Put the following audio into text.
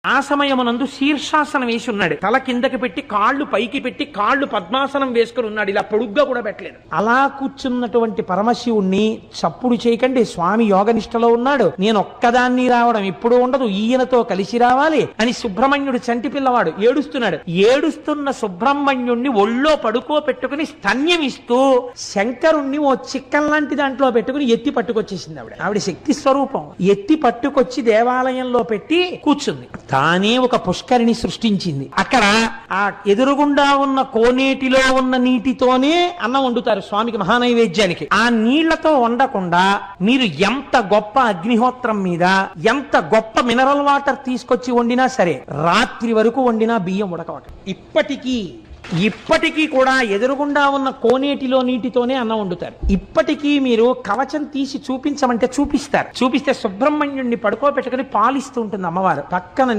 ఆ సమయమునందు శీర్షాసనం వేసి ఉన్నాడు. తల కిందకి పెట్టి కాళ్ళు పైకి పెట్టి కాళ్ళు పద్మాసనం వేసుకుని ఉన్నాడు. ఇలా పొడుగ్గా కూడా పెట్టలేదు. అలా కూర్చున్నటువంటి పరమశివుణ్ణి చప్పుడు చేయకండి, స్వామి యోగనిష్టలో ఉన్నాడు, నేను ఒక్కదాన్ని రావడం ఇప్పుడు ఉండదు, ఈయనతో కలిసి రావాలి అని సుబ్రహ్మణ్యుడు చంటి పిల్లవాడు ఏడుస్తున్నాడు. ఏడుస్తున్న సుబ్రహ్మణ్యుణ్ణి ఒళ్ళో పడుకోపెట్టుకుని స్తన్యమిస్తూ శంకరుణ్ణి ఓ చిక్కన్ లాంటి దాంట్లో పెట్టుకుని ఎత్తి పట్టుకొచ్చేసింది ఆవిడ. ఆవిడ శక్తి స్వరూపం. ఎత్తి పట్టుకొచ్చి దేవాలయంలో పెట్టి కూర్చుంది. తానే ఒక పుష్కరిణి సృష్టించింది. అక్కడ ఆ ఎదురుగుండా ఉన్న కోనేటిలో ఉన్న నీటితోనే అన్నం వండుతారు స్వామికి మహానైవేద్యానికి. ఆ నీళ్లతో వండకుండా మీరు ఎంత గొప్ప అగ్నిహోత్రం మీద ఎంత గొప్ప మినరల్ వాటర్ తీసుకొచ్చి వండినా సరే రాత్రి వరకు వండినా బియ్యం ఉడకవట. ఇప్పటికీ కూడా ఎదురుగుండా ఉన్న కోనేటిలో నీటితోనే అన్నం వండుతారు. ఇప్పటికీ మీరు కవచం తీసి చూపించమంటే చూపిస్తారు. చూపిస్తే సుబ్రహ్మణ్యుణ్ణి పడుకోబెట్టుకుని పాలిస్తూ ఉంటుంది అమ్మవారు. పక్కన